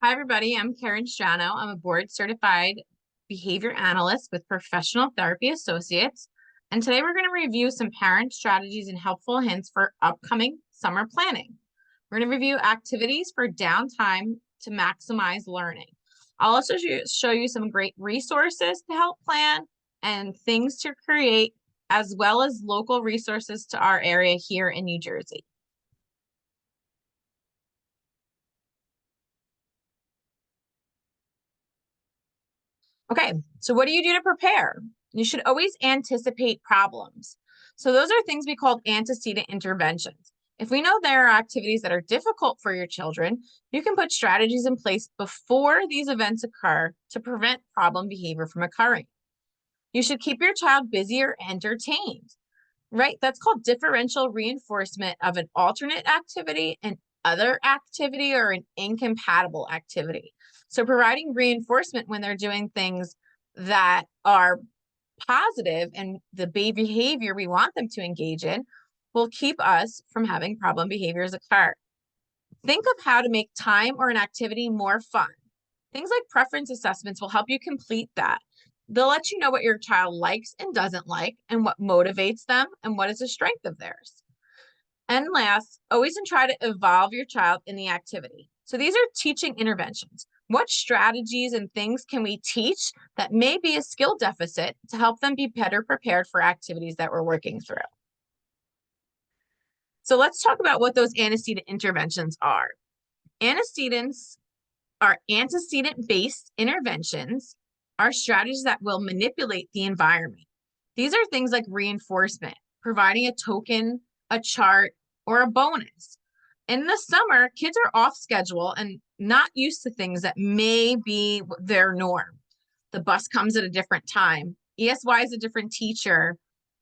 Hi, everybody. I'm Karen Strano. I'm a board certified behavior analyst with Professional Therapy Associates. And today we're going to review some parent strategies and helpful hints for upcoming summer planning. We're going to review activities for downtime to maximize learning. I'll also show you some great resources to help plan and things to create, as well as local resources to our area here in New Jersey. Okay, so what do you do to prepare? You should always anticipate problems. So those are things we call antecedent interventions. If we know there are activities that are difficult for your children, you can put strategies in place before these events occur to prevent problem behavior from occurring. You should keep your child busy or entertained, right? That's called differential reinforcement of an alternate activity, an other activity, or an incompatible activity. So providing reinforcement when they're doing things that are positive and the behavior we want them to engage in will keep us from having problem behaviors occur. Think of how to make time or an activity more fun. Things like preference assessments will help you complete that. They'll let you know what your child likes and doesn't like and what motivates them and what is a strength of theirs. And last, always try to involve your child in the activity. So these are teaching interventions. What strategies and things can we teach that may be a skill deficit to help them be better prepared for activities that we're working through? So let's talk about what those antecedent interventions are. Antecedents are antecedent-based interventions are strategies that will manipulate the environment. These are things like reinforcement, providing a token, a chart, or a bonus. In the summer, kids are off schedule and not used to things that may be their norm. The bus comes at a different time. ESY is a different teacher.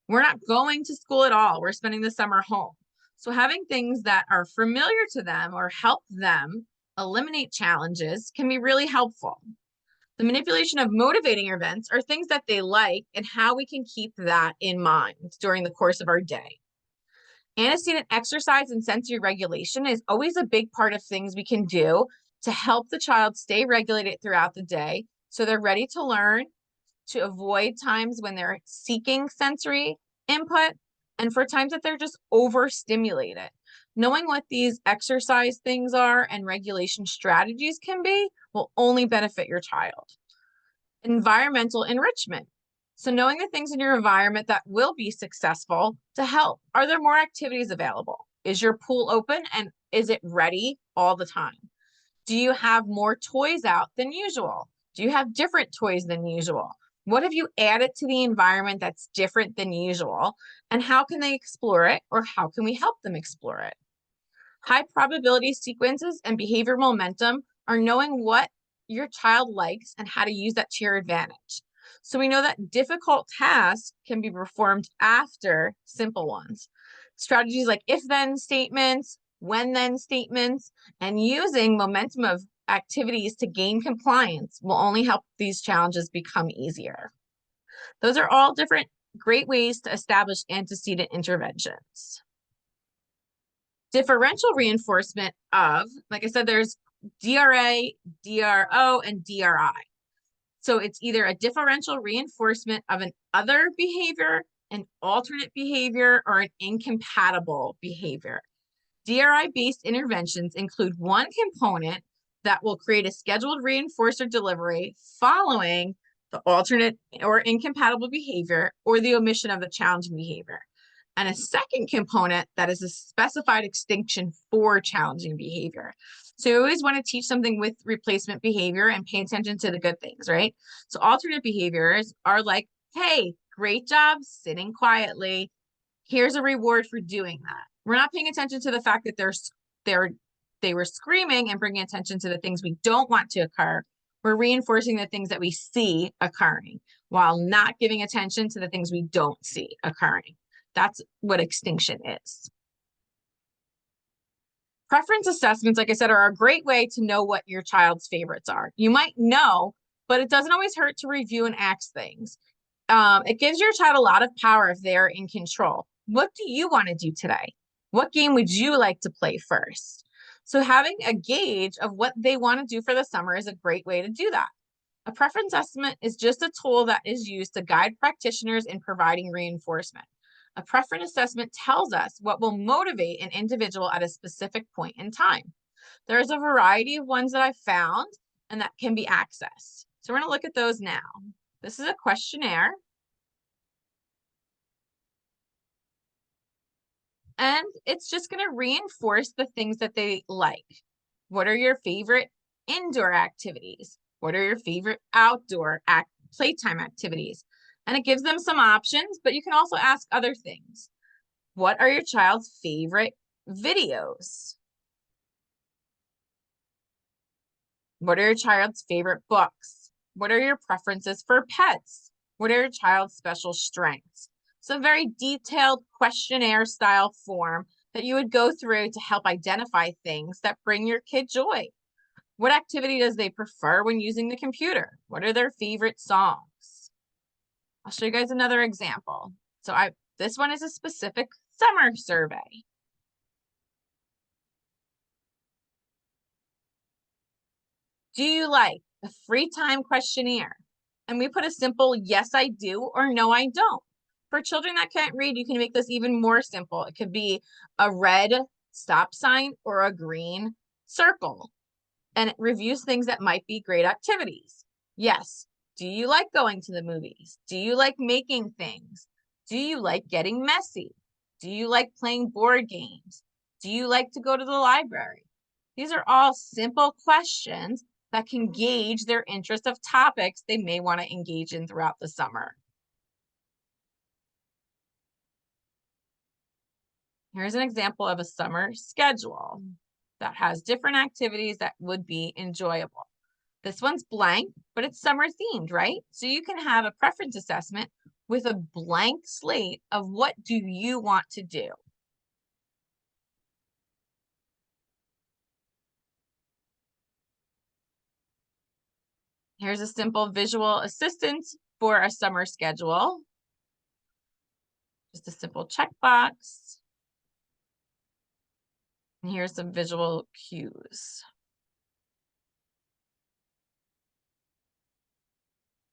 We're not going to school at all. We're spending the summer home. So having things that are familiar to them or help them eliminate challenges can be really helpful. The manipulation of motivating events are things that they like and how we can keep that in mind during the course of our day. Antecedent exercise and sensory regulation is always a big part of things we can do to help the child stay regulated throughout the day so they're ready to learn, to avoid times when they're seeking sensory input, and for times that they're just overstimulated. Knowing what these exercise things are and regulation strategies can be will only benefit your child. Environmental enrichment. So knowing the things in your environment that will be successful to help. Are there more activities available? Is your pool open and is it ready all the time? Do you have more toys out than usual? Do you have different toys than usual? What have you added to the environment that's different than usual? And how can they explore it, or how can we help them explore it? High probability sequences and behavior momentum are knowing what your child likes and how to use that to your advantage. So we know that difficult tasks can be performed after simple ones. Strategies like if-then statements, when-then statements, and using momentum of activities to gain compliance will only help these challenges become easier. Those are all different great ways to establish antecedent interventions. Differential reinforcement of, like I said, there's DRA, DRO, and DRI. So it's either a differential reinforcement of an other behavior, an alternate behavior, or an incompatible behavior. DRI-based interventions include one component that will create a scheduled reinforcer delivery following the alternate or incompatible behavior or the omission of the challenging behavior. And a second component that is a specified extinction for challenging behavior. So you always want to teach something with replacement behavior and pay attention to the good things, right? So alternate behaviors are like, hey, great job sitting quietly. Here's a reward for doing that. We're not paying attention to the fact that they were screaming and bringing attention to the things we don't want to occur. We're reinforcing the things that we see occurring while not giving attention to the things we don't see occurring. That's what extinction is. Preference assessments, like I said, are a great way to know what your child's favorites are. You might know, but it doesn't always hurt to review and ask things. It gives your child a lot of power if they're in control. What do you want to do today? What game would you like to play first? So having a gauge of what they want to do for the summer is a great way to do that. A preference estimate is just a tool that is used to guide practitioners in providing reinforcement. A preference assessment tells us what will motivate an individual at a specific point in time. There's a variety of ones that I found and that can be accessed. So we're going to look at those now. This is a questionnaire. And it's just going to reinforce the things that they like. What are your favorite indoor activities? What are your favorite outdoor playtime activities? And it gives them some options, but you can also ask other things. What are your child's favorite videos? What are your child's favorite books? What are your preferences for pets? What are your child's special strengths? It's a very detailed questionnaire style form that you would go through to help identify things that bring your kid joy. What activity does they prefer when using the computer? What are their favorite songs? I'll show you guys another example. So this one is a specific summer survey. Do you like a free time questionnaire? And we put a simple yes, I do or no, I don't. For children that can't read, you can make this even more simple. It could be a red stop sign or a green circle. And it reviews things that might be great activities. Yes. Do you like going to the movies? Do you like making things? Do you like getting messy? Do you like playing board games? Do you like to go to the library? These are all simple questions that can gauge their interest of topics they may want to engage in throughout the summer. Here's an example of a summer schedule that has different activities that would be enjoyable. This one's blank, but it's summer themed, right? So you can have a preference assessment with a blank slate of what do you want to do. Here's a simple visual assistance for a summer schedule. Just a simple checkbox. And here's some visual cues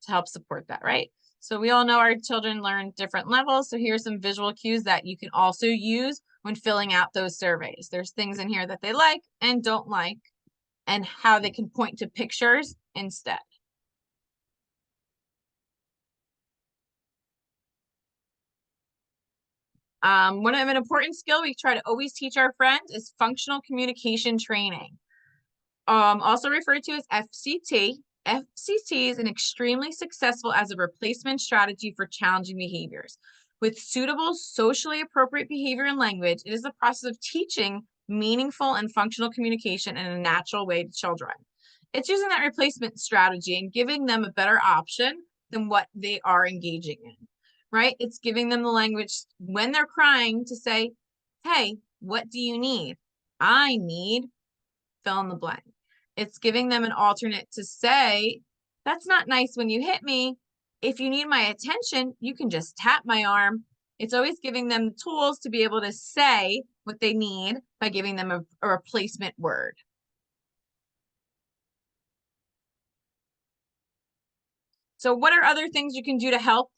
to help support that, right? So we all know our children learn different levels. So here's some visual cues that you can also use when filling out those surveys. There's things in here that they like and don't like, and how they can point to pictures instead. One of an important skill we try to always teach our friends is functional communication training, also referred to as FCT. FCT is an extremely successful as a replacement strategy for challenging behaviors. With suitable, socially appropriate behavior and language, it is the process of teaching meaningful and functional communication in a natural way to children. It's using that replacement strategy and giving them a better option than what they are engaging in, right? It's giving them the language when they're crying to say, hey, what do you need? I need fill in the blank. It's giving them an alternate to say, that's not nice when you hit me. If you need my attention, you can just tap my arm. It's always giving them the tools to be able to say what they need by giving them a replacement word. So what are other things you can do to help?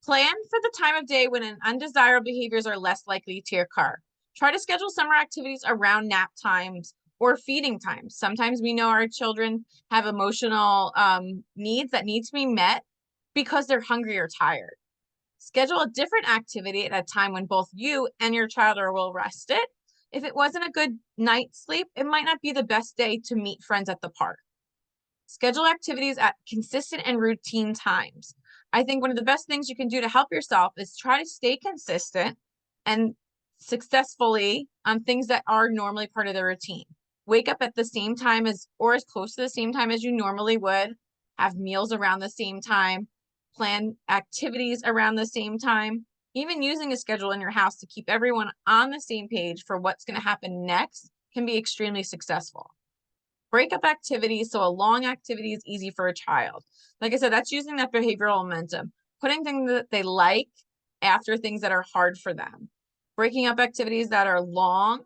Plan for the time of day when undesirable behaviors are less likely to occur. Try to schedule summer activities around nap times or feeding times. Sometimes we know our children have emotional needs that need to be met because they're hungry or tired. Schedule a different activity at a time when both you and your child are well rested. If it wasn't a good night's sleep, it might not be the best day to meet friends at the park. Schedule activities at consistent and routine times. I think one of the best things you can do to help yourself is try to stay consistent and successfully on things that are normally part of the routine. Wake up at the same time as, or as close to the same time as you normally would, have meals around the same time, plan activities around the same time, even using a schedule in your house to keep everyone on the same page for what's going to happen next can be extremely successful. Break up activities so a long activity is easy for a child. Like I said, that's using that behavioral momentum, putting things that they like after things that are hard for them. Breaking up activities that are long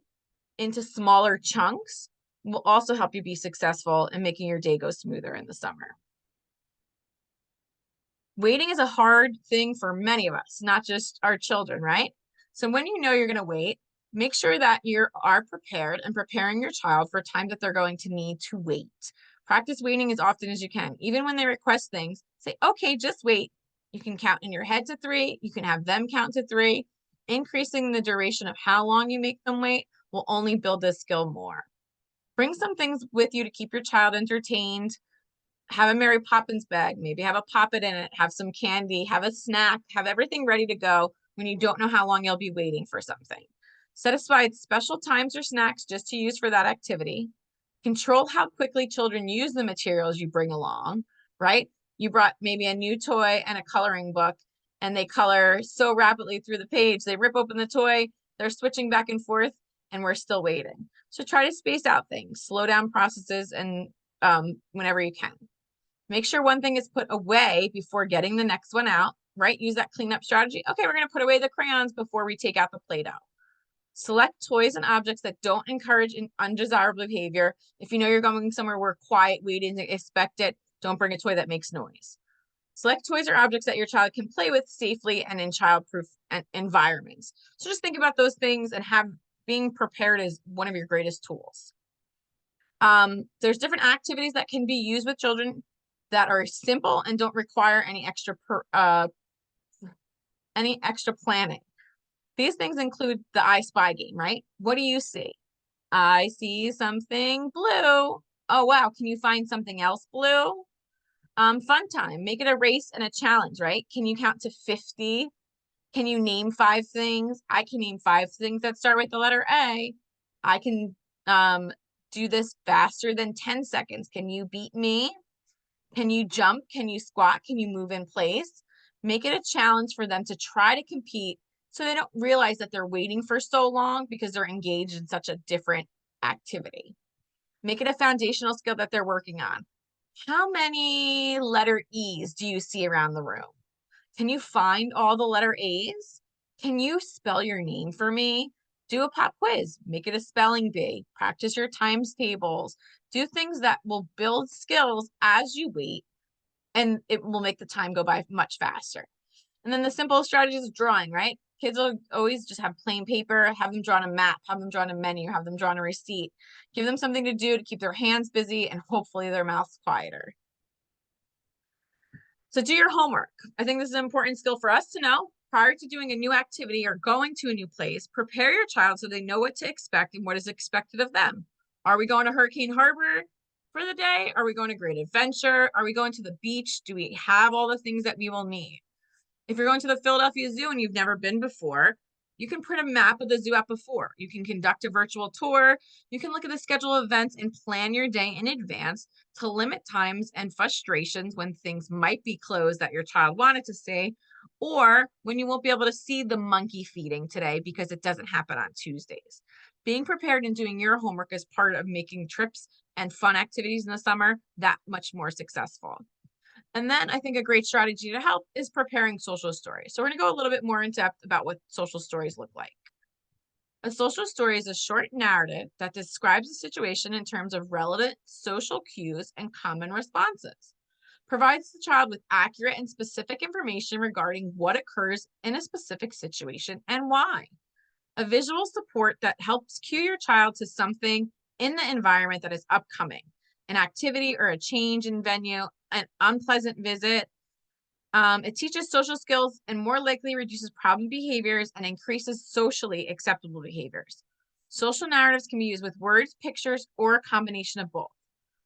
into smaller chunks will also help you be successful in making your day go smoother in the summer. Waiting is a hard thing for many of us, not just our children, right? So when you know you're going to wait, make sure that you are prepared and preparing your child for time that they're going to need to wait. Practice waiting as often as you can. Even when they request things, say, okay, just wait. You can count in your head to 3. You can have them count to 3. Increasing the duration of how long you make them wait will only build this skill more. Bring some things with you to keep your child entertained. Have a Mary Poppins bag, maybe have a Pop-It in it, have some candy, have a snack, have everything ready to go when you don't know how long you'll be waiting for something. Set aside special times or snacks just to use for that activity. Control how quickly children use the materials you bring along, right? You brought maybe a new toy and a coloring book, and they color so rapidly through the page, they rip open the toy, they're switching back and forth, and we're still waiting. So try to space out things, slow down processes, and whenever you can. Make sure one thing is put away before getting the next one out, right? Use that cleanup strategy. Okay, we're going to put away the crayons before we take out the Play-Doh. Select toys and objects that don't encourage undesirable behavior. If you know you're going somewhere where quiet waiting is expected, don't bring a toy that makes noise. Select toys or objects that your child can play with safely and in child-proof environments. So just think about those things and being prepared is one of your greatest tools. There's different activities that can be used with children that are simple and don't require any extra planning. These things include the I Spy game, right? What do you see? I see something blue. Oh, wow. Can you find something else blue? Fun time. Make it a race and a challenge, right? Can you count to 50? Can you name 5 things? I can name 5 things that start with the letter A. I can do this faster than 10 seconds. Can you beat me? Can you jump? Can you squat? Can you move in place? Make it a challenge for them to try to compete so they don't realize that they're waiting for so long because they're engaged in such a different activity. Make it a foundational skill that they're working on. How many letter E's do you see around the room? Can you find all the letter A's? Can you spell your name for me? Do a pop quiz, make it a spelling bee, practice your times tables, do things that will build skills as you wait, and it will make the time go by much faster. And then the simple strategies of drawing, right? Kids will always just have plain paper, have them draw on a map, have them draw on a menu, have them draw on a receipt. Give them something to do to keep their hands busy and hopefully their mouths quieter. So do your homework. I think this is an important skill for us to know. Prior to doing a new activity or going to a new place, prepare your child so they know what to expect and what is expected of them. Are we going to Hurricane Harbor for the day? Are we going to Great Adventure? Are we going to the beach? Do we have all the things that we will need? If you're going to the Philadelphia Zoo and you've never been before, you can print a map of the zoo out before. You can conduct a virtual tour. You can look at the schedule of events and plan your day in advance to limit times and frustrations when things might be closed that your child wanted to see, or when you won't be able to see the monkey feeding today because it doesn't happen on Tuesdays. Being prepared and doing your homework is part of making trips and fun activities in the summer that much more successful. And then I think a great strategy to help is preparing social stories. So we're going to go a little bit more in depth about what social stories look like. A social story is a short narrative that describes a situation in terms of relevant social cues and common responses. Provides the child with accurate and specific information regarding what occurs in a specific situation and why. A visual support that helps cue your child to something in the environment that is upcoming, an activity or a change in venue, an unpleasant visit. It teaches social skills and more likely reduces problem behaviors and increases socially acceptable behaviors. Social narratives can be used with words, pictures, or a combination of both.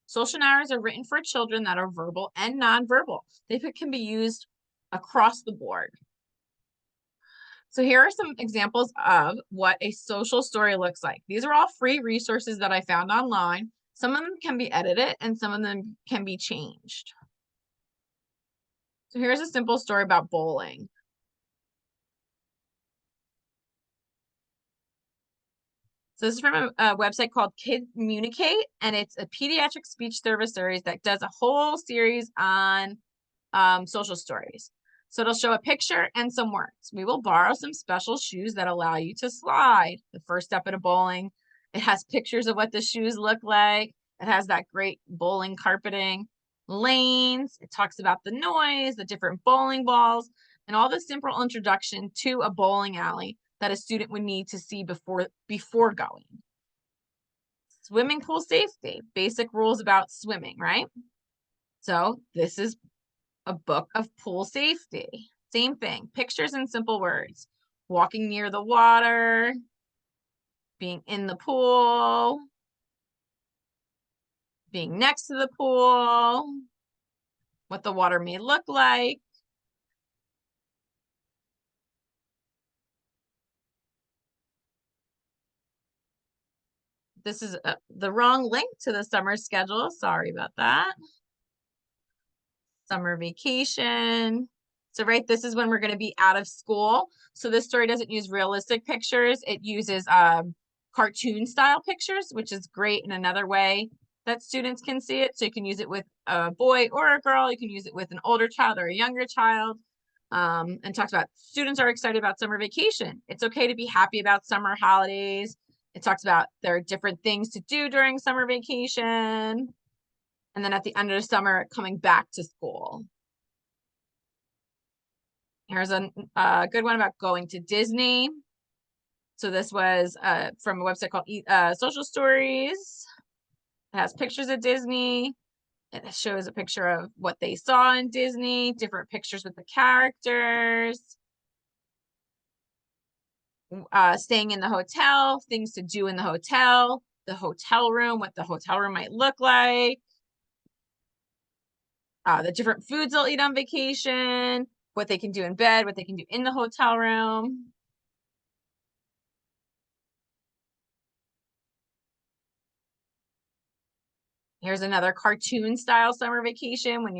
Social narratives are written for children that are verbal and nonverbal. They can be used across the board. So here are some examples of what a social story looks like. These are all free resources that I found online. Some of them can be edited and some of them can be changed. So here's a simple story about bowling. So this is from a website called Kids Communicate, and it's a pediatric speech service series that does a whole series on social stories. So it'll show a picture and some words. We will borrow some special shoes that allow you to slide. The first step at a bowling It has pictures of what the shoes look like. It has that great bowling carpeting, lanes. It talks about the noise, the different bowling balls, and all the simple introduction to a bowling alley that a student would need to see before going. Swimming pool safety, basic rules about swimming, right? So this is a book of pool safety. Same thing, pictures and simple words. Walking near the water, being in the pool, being next to the pool, what the water may look like. This is the wrong link to the summer schedule. Sorry about that. Summer vacation. So, right, this is when we're going to be out of school. So this story doesn't use realistic pictures. It uses cartoon style pictures, which is great in another way that students can see it. So you can use it with a boy or a girl. You can use it with an older child or a younger child. And talks about students are excited about summer vacation. It's okay to be happy about summer holidays. It talks about there are different things to do during summer vacation. And then at the end of the summer, coming back to school. Here's a good one about going to Disney. So this was from a website called Social Stories. It has pictures of Disney. It shows a picture of what they saw in Disney, different pictures with the characters. Staying in the hotel, things to do in the hotel room, what the hotel room might look like. The different foods they'll eat on vacation, what they can do in bed, what they can do in the hotel room. Here's another cartoon style summer vacation when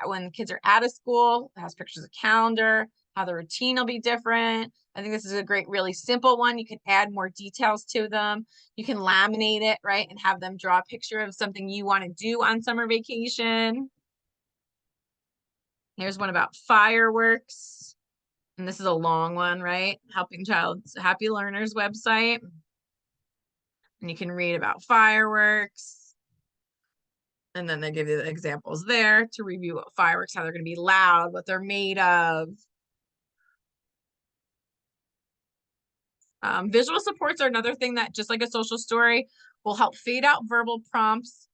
when kids are out of school. It has pictures of calendar, how the routine will be different. I think this is a great, really simple one. You can add more details to them. You can laminate it, right? And have them draw a picture of something you want to do on summer vacation. Here's one about fireworks. And this is a long one, right? Helping Child's Happy Learners website. And you can read about fireworks. And then they give you the examples there to review what fireworks, how they're going to be loud, what they're made of. Visual supports are another thing that, just like a social story, will help fade out verbal prompts.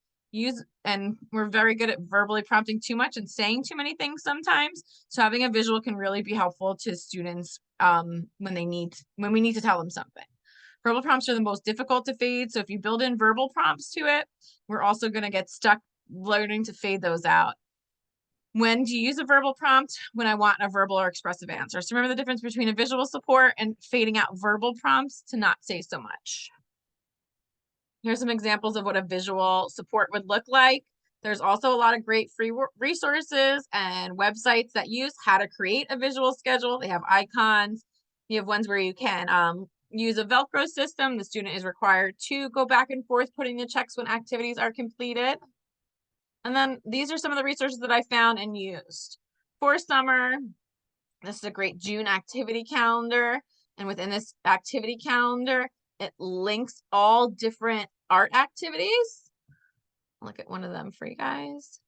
And we're very good at verbally prompting too much and saying too many things sometimes. So having a visual can really be helpful to students when we need to tell them something. Verbal prompts are the most difficult to fade. So if you build in verbal prompts to it, we're also going to get stuck learning to fade those out. When do you use a verbal prompt? When I want a verbal or expressive answer. So remember the difference between a visual support and fading out verbal prompts to not say so much. Here's some examples of what a visual support would look like. There's also a lot of great free resources and websites that use how to create a visual schedule. They have icons. You have ones where you can use a Velcro system. The student is required to go back and forth putting the checks when activities are completed. And then these are some of the resources that I found and used. For summer, this is a great June activity calendar. And within this activity calendar, it links all different art activities. I'll look at one of them for you guys.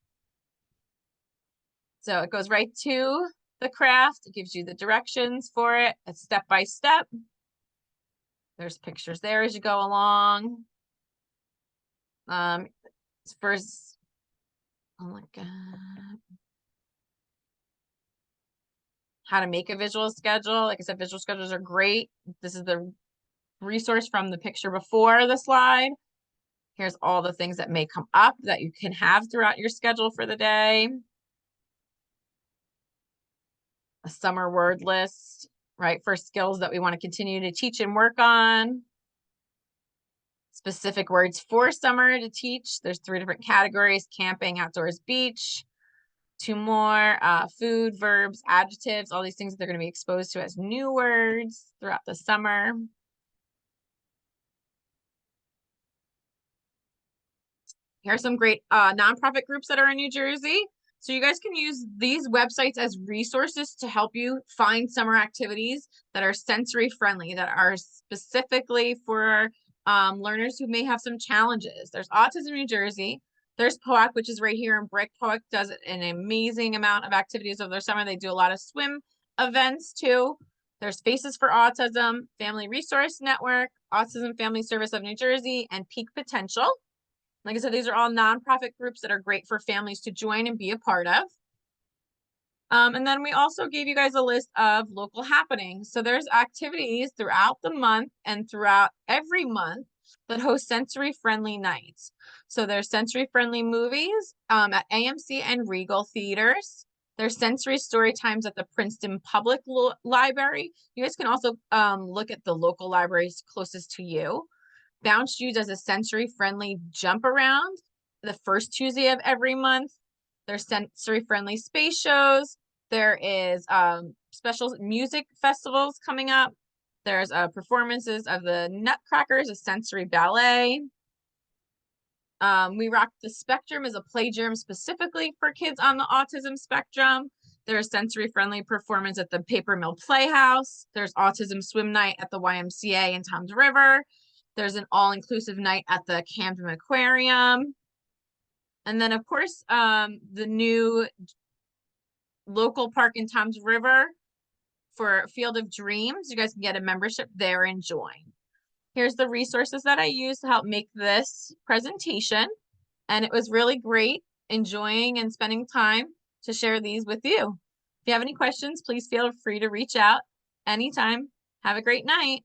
So it goes right to the craft. It gives you the directions for it. It's step by step. There's pictures there as you go along. First, oh my God. How to make a visual schedule. Like I said, visual schedules are great. This is the resource from the picture before the slide. Here's all the things that may come up that you can have throughout your schedule for the day. A summer word list, right, for skills that we want to continue to teach and work on. Specific words for summer to teach. There's 3 different categories: camping, outdoors, beach. 2 more, food, verbs, adjectives, all these things that they're going to be exposed to as new words throughout the summer. Here are some great nonprofit groups that are in New Jersey. So you guys can use these websites as resources to help you find summer activities that are sensory friendly, that are specifically for learners who may have some challenges. There's Autism New Jersey. There's POAC, which is right here in Brick. POAC does an amazing amount of activities over their summer. They do a lot of swim events too. There's Faces for Autism, Family Resource Network, Autism Family Service of New Jersey, and Peak Potential. Like I said, these are all nonprofit groups that are great for families to join and be a part of. And then we also gave you guys a list of local happenings. So there's activities throughout the month and throughout every month that host sensory-friendly nights. So there's sensory-friendly movies at AMC and Regal Theaters. There's sensory story times at the Princeton Public Library. You guys can also look at the local libraries closest to you. Bounce U does a sensory-friendly jump around the first Tuesday of every month. There's sensory-friendly space shows. There is special music festivals coming up. There's performances of the Nutcrackers, a sensory ballet. We Rock the Spectrum is a play germ specifically for kids on the autism spectrum. There's sensory-friendly performance at the Paper Mill Playhouse. There's autism swim night at the YMCA in Toms River. There's an all-inclusive night at the Camden Aquarium. And then, of course, the new local park in Toms River for Field of Dreams. You guys can get a membership there and join. Here's the resources that I used to help make this presentation. And it was really great enjoying and spending time to share these with you. If you have any questions, please feel free to reach out anytime. Have a great night.